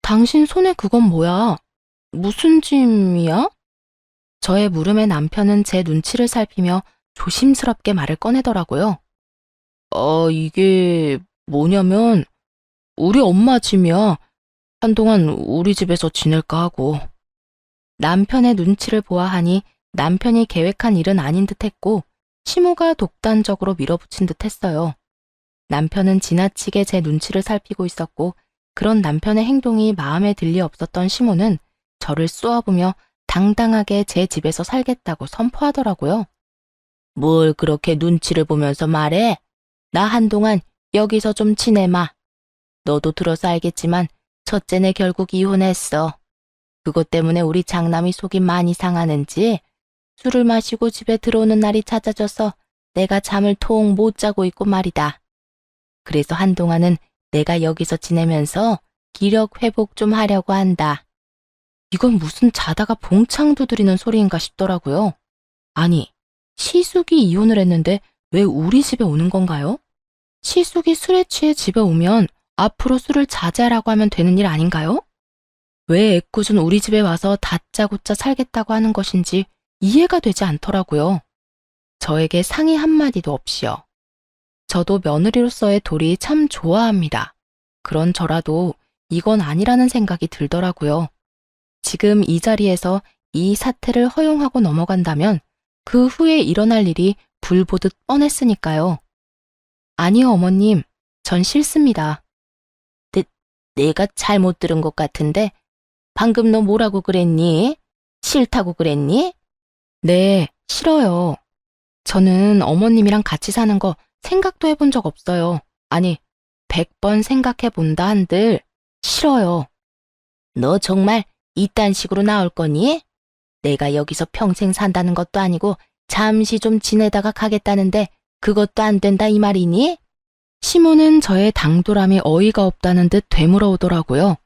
당신 손에 그건 뭐야? 무슨 짐이야? 저의 물음에 남편은 제 눈치를 살피며 조심스럽게 말을 꺼내더라고요. 이게 뭐냐면 우리 엄마 짐이야. 한동안 우리 집에서 지낼까 하고. 남편의 눈치를 보아하니 남편이 계획한 일은 아닌 듯 했고 시모가 독단적으로 밀어붙인 듯 했어요. 남편은 지나치게 제 눈치를 살피고 있었고 그런 남편의 행동이 마음에 들 리 없었던 시모는 저를 쏘아보며 당당하게 제 집에서 살겠다고 선포하더라고요. 뭘 그렇게 눈치를 보면서 말해? 나 한동안 여기서 좀 지내마. 너도 들어서 알겠지만 첫째네 결국 이혼했어. 그것 때문에 우리 장남이 속이 많이 상하는지 술을 마시고 집에 들어오는 날이 잦아져서 내가 잠을 통 못 자고 있고 말이다. 그래서 한동안은 내가 여기서 지내면서 기력 회복 좀 하려고 한다. 이건 무슨 자다가 봉창 두드리는 소리인가 싶더라고요. 아니, 시숙이 이혼을 했는데 왜 우리 집에 오는 건가요? 시숙이 술에 취해 집에 오면 앞으로 술을 자제하라고 하면 되는 일 아닌가요? 왜 애꿎은 우리 집에 와서 다짜고짜 살겠다고 하는 것인지 이해가 되지 않더라고요. 저에게 상의 한마디도 없이요. 저도 며느리로서의 도리 참 좋아합니다. 그런 저라도 이건 아니라는 생각이 들더라고요. 지금 이 자리에서 이 사태를 허용하고 넘어간다면 그 후에 일어날 일이 불보듯 뻔했으니까요. 아니요, 어머님. 전 싫습니다. 내가 잘못 들은 것 같은데 방금 너 뭐라고 그랬니? 싫다고 그랬니? 네, 싫어요. 저는 어머님이랑 같이 사는 거 생각도 해본 적 없어요. 아니, 100번 생각해 본다 한들 싫어요. 너 정말 이딴 식으로 나올 거니? 내가 여기서 평생 산다는 것도 아니고 잠시 좀 지내다가 가겠다는데 그것도 안 된다 이 말이니? 시모는 저의 당돌함이 어이가 없다는 듯 되물어오더라고요.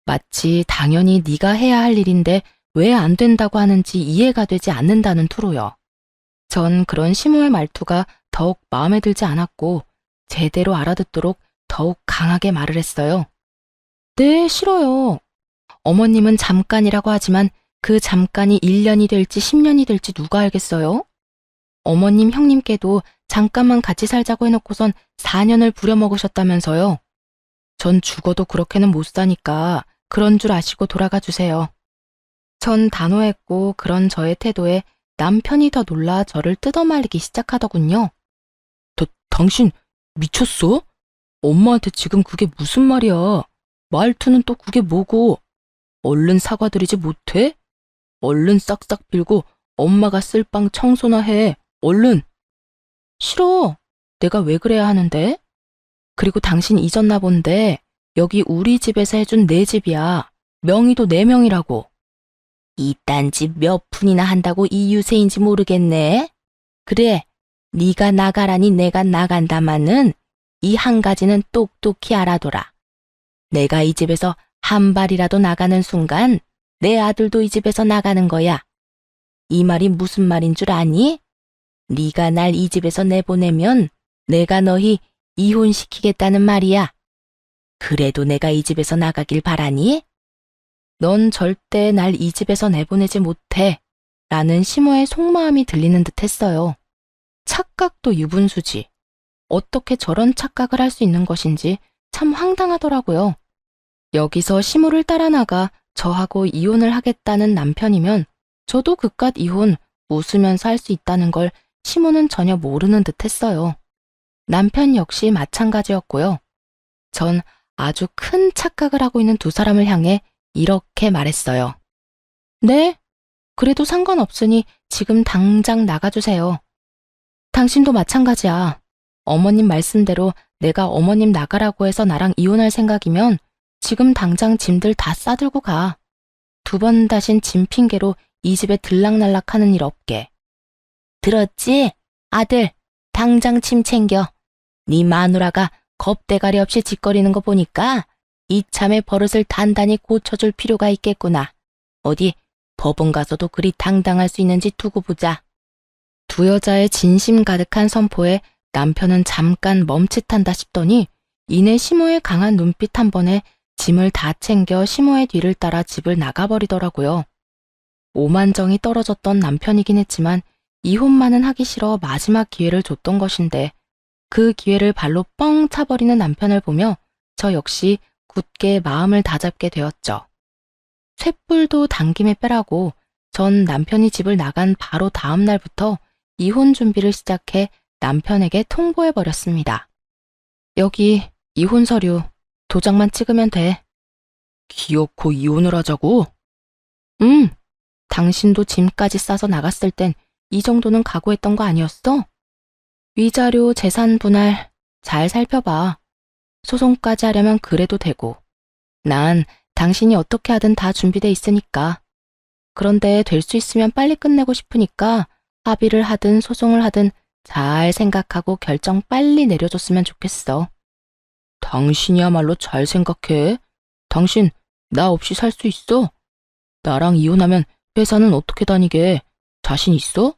마치 당연히 네가 해야 할 일인데 왜 안 된다고 하는지 이해가 되지 않는다는 투로요. 전 그런 시모의 말투가 더욱 마음에 들지 않았고 제대로 알아듣도록 더욱 강하게 말을 했어요. 네, 싫어요. 어머님은 잠깐이라고 하지만 그 잠깐이 1년이 될지 10년이 될지 누가 알겠어요? 어머님 형님께도 잠깐만 같이 살자고 해놓고선 4년을 부려먹으셨다면서요. 전 죽어도 그렇게는 못 사니까 그런 줄 아시고 돌아가 주세요. 전 단호했고 그런 저의 태도에 남편이 더 놀라 저를 뜯어말리기 시작하더군요. 당신 미쳤어? 엄마한테 지금 그게 무슨 말이야? 말투는 또 그게 뭐고? 얼른 사과드리지 못해? 얼른 싹싹 빌고 엄마가 쓸 방 청소나 해. 얼른. 싫어. 내가 왜 그래야 하는데? 그리고 당신 잊었나 본데 여기 우리 집에서 해준 내 집이야. 명의도 내 명이라고. 이딴 집 몇 푼이나 한다고 이 유세인지 모르겠네. 그래, 네가 나가라니 내가 나간다마는 이 한 가지는 똑똑히 알아둬라. 내가 이 집에서 한 발이라도 나가는 순간 내 아들도 이 집에서 나가는 거야. 이 말이 무슨 말인 줄 아니? 네가 날 이 집에서 내보내면 내가 너희 이혼시키겠다는 말이야. 그래도 내가 이 집에서 나가길 바라니? 넌 절대 날 이 집에서 내보내지 못해. 라는 시모의 속마음이 들리는 듯 했어요. 착각도 유분수지. 어떻게 저런 착각을 할 수 있는 것인지 참 황당하더라고요. 여기서 시모를 따라 나가 저하고 이혼을 하겠다는 남편이면 저도 그깟 이혼 웃으면서 할 수 있다는 걸 시모는 전혀 모르는 듯 했어요. 남편 역시 마찬가지였고요. 전 아주 큰 착각을 하고 있는 두 사람을 향해 이렇게 말했어요. 네? 그래도 상관없으니 지금 당장 나가주세요. 당신도 마찬가지야. 어머님 말씀대로 내가 어머님 나가라고 해서 나랑 이혼할 생각이면 지금 당장 짐들 다 싸들고 가. 2번 다신 짐 핑계로 이 집에 들락날락하는 일 없게. 들었지? 아들, 당장 짐 챙겨. 네 마누라가 겁대가리 없이 짓거리는 거 보니까 이참에 버릇을 단단히 고쳐줄 필요가 있겠구나. 어디 법원 가서도 그리 당당할 수 있는지 두고 보자. 두 여자의 진심 가득한 선포에 남편은 잠깐 멈칫한다 싶더니 이내 시모의 강한 눈빛 한 번에 짐을 다 챙겨 시모의 뒤를 따라 집을 나가버리더라고요. 오만정이 떨어졌던 남편이긴 했지만 이혼만은 하기 싫어 마지막 기회를 줬던 것인데 그 기회를 발로 뻥 차버리는 남편을 보며 저 역시 굳게 마음을 다잡게 되었죠. 쇳불도 당김에 빼라고 전 남편이 집을 나간 바로 다음 날부터 이혼 준비를 시작해 남편에게 통보해버렸습니다. 여기 이혼 서류 도장만 찍으면 돼. 기어코 이혼을 하자고? 당신도 짐까지 싸서 나갔을 땐 이 정도는 각오했던 거 아니었어? 위자료, 재산 분할 잘 살펴봐. 소송까지 하려면 그래도 되고. 난 당신이 어떻게 하든 다 준비돼 있으니까. 그런데 될 수 있으면 빨리 끝내고 싶으니까 합의를 하든 소송을 하든 잘 생각하고 결정 빨리 내려줬으면 좋겠어. 당신이야말로 잘 생각해. 당신 나 없이 살 수 있어? 나랑 이혼하면 회사는 어떻게 다니게? 자신 있어?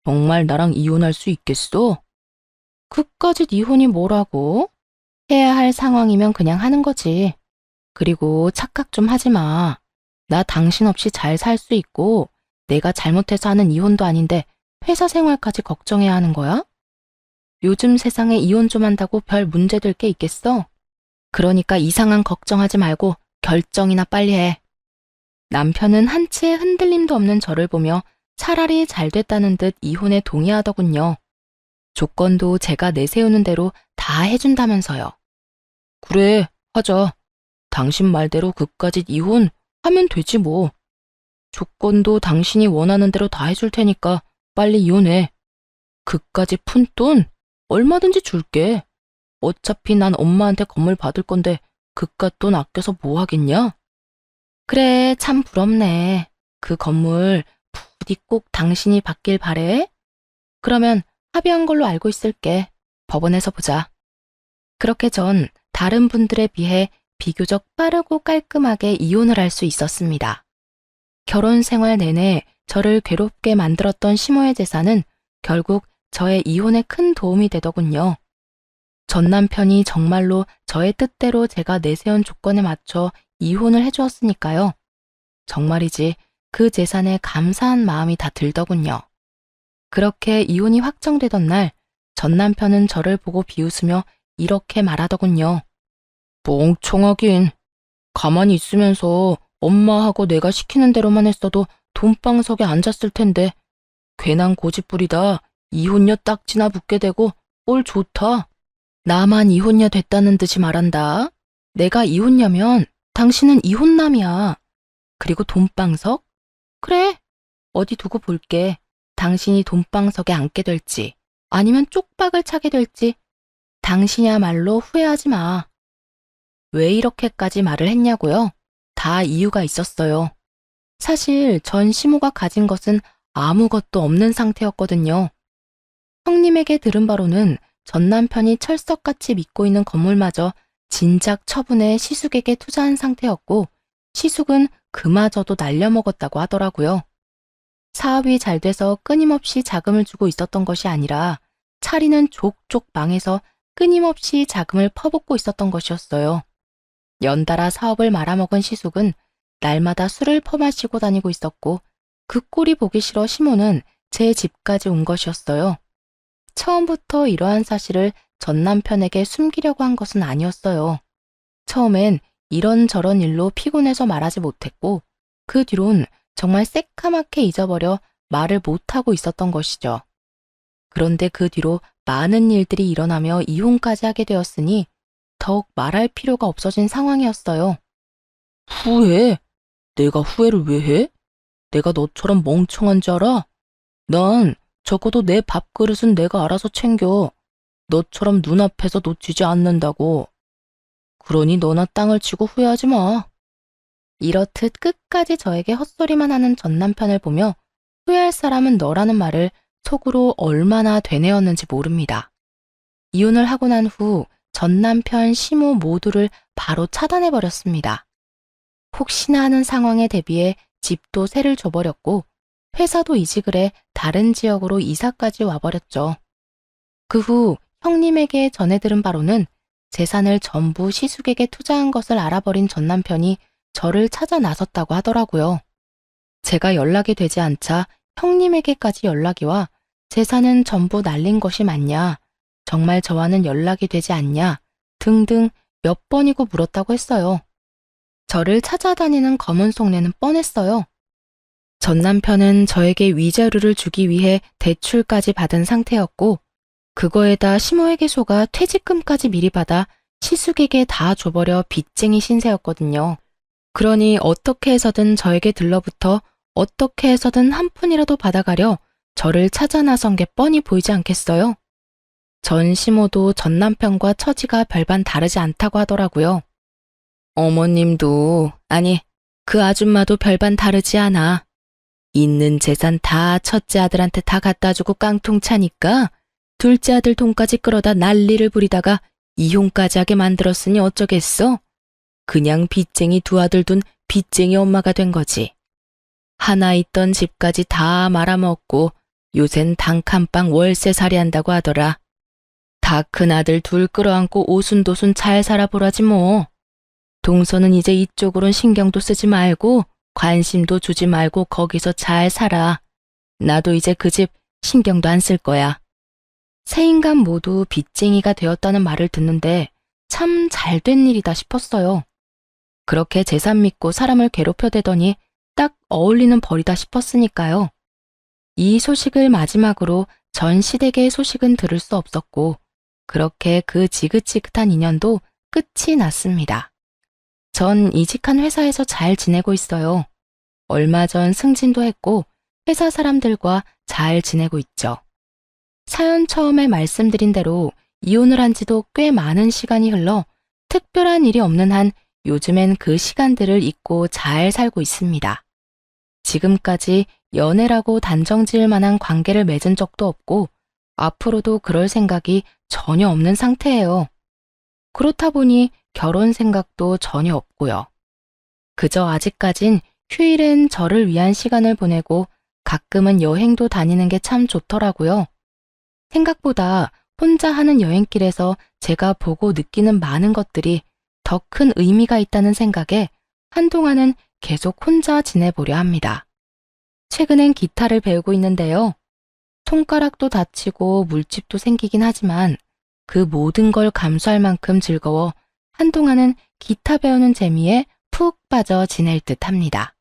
정말 나랑 이혼할 수 있겠어? 그까짓 이혼이 뭐라고? 해야 할 상황이면 그냥 하는 거지. 그리고 착각 좀 하지 마. 나 당신 없이 잘 살 수 있고 내가 잘못해서 하는 이혼도 아닌데 회사 생활까지 걱정해야 하는 거야? 요즘 세상에 이혼 좀 한다고 별 문제될 게 있겠어? 그러니까 이상한 걱정하지 말고 결정이나 빨리 해. 남편은 한치의 흔들림도 없는 저를 보며 차라리 잘 됐다는 듯 이혼에 동의하더군요. 조건도 제가 내세우는 대로 다 해준다면서요. 그래, 하자. 당신 말대로 그까짓 이혼 하면 되지 뭐. 조건도 당신이 원하는 대로 다 해줄 테니까 빨리 이혼해. 그까짓 푼돈 얼마든지 줄게. 어차피 난 엄마한테 건물 받을 건데 그깟 돈 아껴서 뭐 하겠냐? 그래, 참 부럽네. 그 건물 부디 꼭 당신이 받길 바래. 그러면 합의한 걸로 알고 있을게. 법원에서 보자. 그렇게 전 다른 분들에 비해 비교적 빠르고 깔끔하게 이혼을 할 수 있었습니다. 결혼 생활 내내 저를 괴롭게 만들었던 시모의 재산은 결국 저의 이혼에 큰 도움이 되더군요. 전 남편이 정말로 저의 뜻대로 제가 내세운 조건에 맞춰 이혼을 해주었으니까요. 정말이지 그 재산에 감사한 마음이 다 들더군요. 그렇게 이혼이 확정되던 날, 전 남편은 저를 보고 비웃으며 이렇게 말하더군요. 멍청하긴. 가만히 있으면서 엄마하고 내가 시키는 대로만 했어도 돈방석에 앉았을 텐데 괜한 고집부리다 이혼녀 딱지나 붙게 되고 꼴 좋다. 나만 이혼녀 됐다는 듯이 말한다. 내가 이혼녀면 당신은 이혼남이야. 그리고 돈방석? 그래, 어디 두고 볼게. 당신이 돈방석에 앉게 될지 아니면 쪽박을 차게 될지 당신이야말로 후회하지 마. 왜 이렇게까지 말을 했냐고요? 다 이유가 있었어요. 사실 전 시모가 가진 것은 아무것도 없는 상태였거든요. 형님에게 들은 바로는 전 남편이 철석같이 믿고 있는 건물마저 진작 처분해 시숙에게 투자한 상태였고 시숙은 그마저도 날려먹었다고 하더라고요. 사업이 잘 돼서 끊임없이 자금을 주고 있었던 것이 아니라 차리는 족족 망해서 끊임없이 자금을 퍼붓고 있었던 것이었어요. 연달아 사업을 말아먹은 시숙은 날마다 술을 퍼마시고 다니고 있었고 그 꼴이 보기 싫어 시모는 제 집까지 온 것이었어요. 처음부터 이러한 사실을 전 남편에게 숨기려고 한 것은 아니었어요. 처음엔 이런저런 일로 피곤해서 말하지 못했고 그 뒤론 정말 새까맣게 잊어버려 말을 못하고 있었던 것이죠. 그런데 그 뒤로 많은 일들이 일어나며 이혼까지 하게 되었으니 더욱 말할 필요가 없어진 상황이었어요. 후회? 내가 후회를 왜 해? 내가 너처럼 멍청한 줄 알아? 난 적어도 내 밥그릇은 내가 알아서 챙겨. 너처럼 눈앞에서 놓치지 않는다고. 그러니 너나 땅을 치고 후회하지 마. 이렇듯 끝까지 저에게 헛소리만 하는 전 남편을 보며 후회할 사람은 너라는 말을 속으로 얼마나 되뇌었는지 모릅니다. 이혼을 하고 난 후 전 남편, 시모 모두를 바로 차단해버렸습니다. 혹시나 하는 상황에 대비해 집도 세를 줘버렸고 회사도 이직을 해 다른 지역으로 이사까지 와버렸죠. 그 후 형님에게 전해 들은 바로는 재산을 전부 시숙에게 투자한 것을 알아버린 전 남편이 저를 찾아 나섰다고 하더라고요. 제가 연락이 되지 않자 형님에게까지 연락이 와 재산은 전부 날린 것이 맞냐, 정말 저와는 연락이 되지 않냐 등등 몇 번이고 물었다고 했어요. 저를 찾아다니는 검은 속내는 뻔했어요. 전 남편은 저에게 위자료를 주기 위해 대출까지 받은 상태였고 그거에다 시모에게 속아 퇴직금까지 미리 받아 시숙에게 다 줘버려 빚쟁이 신세였거든요. 그러니 어떻게 해서든 저에게 들러붙어 어떻게 해서든 한 푼이라도 받아가려 저를 찾아 나선 게 뻔히 보이지 않겠어요? 전 시모도 전 남편과 처지가 별반 다르지 않다고 하더라고요. 어머님도, 아니, 그 아줌마도 별반 다르지 않아. 있는 재산 다 첫째 아들한테 다 갖다 주고 깡통 차니까 둘째 아들 돈까지 끌어다 난리를 부리다가 이혼까지 하게 만들었으니 어쩌겠어? 그냥 빚쟁이 두 아들 둔 빚쟁이 엄마가 된 거지. 하나 있던 집까지 다 말아먹고 요샌 단칸방 월세살이 한다고 하더라. 다 큰 아들 둘 끌어안고 오순도순 잘 살아보라지 뭐. 동서는 이제 이쪽으론 신경도 쓰지 말고 관심도 주지 말고 거기서 잘 살아. 나도 이제 그 집 신경도 안 쓸 거야. 세 인간 모두 빚쟁이가 되었다는 말을 듣는데 참 잘된 일이다 싶었어요. 그렇게 재산 믿고 사람을 괴롭혀대더니 딱 어울리는 벌이다 싶었으니까요. 이 소식을 마지막으로 전 시댁의 소식은 들을 수 없었고 그렇게 그 지긋지긋한 인연도 끝이 났습니다. 전 이직한 회사에서 잘 지내고 있어요. 얼마 전 승진도 했고 회사 사람들과 잘 지내고 있죠. 사연 처음에 말씀드린 대로 이혼을 한 지도 꽤 많은 시간이 흘러 특별한 일이 없는 한 요즘엔 그 시간들을 잊고 잘 살고 있습니다. 지금까지 연애라고 단정 지을 만한 관계를 맺은 적도 없고 앞으로도 그럴 생각이 전혀 없는 상태예요. 그렇다 보니 결혼 생각도 전혀 없고요. 그저 아직까진 휴일엔 저를 위한 시간을 보내고 가끔은 여행도 다니는 게 참 좋더라고요. 생각보다 혼자 하는 여행길에서 제가 보고 느끼는 많은 것들이 더 큰 의미가 있다는 생각에 한동안은 계속 혼자 지내보려 합니다. 최근엔 기타를 배우고 있는데요. 손가락도 다치고 물집도 생기긴 하지만 그 모든 걸 감수할 만큼 즐거워 한동안은 기타 배우는 재미에 푹 빠져 지낼 듯 합니다.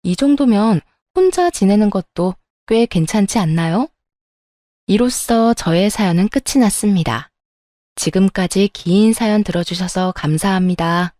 이 정도면 혼자 지내는 것도 꽤 괜찮지 않나요? 이로써 저의 사연은 끝이 났습니다. 지금까지 긴 사연 들어주셔서 감사합니다.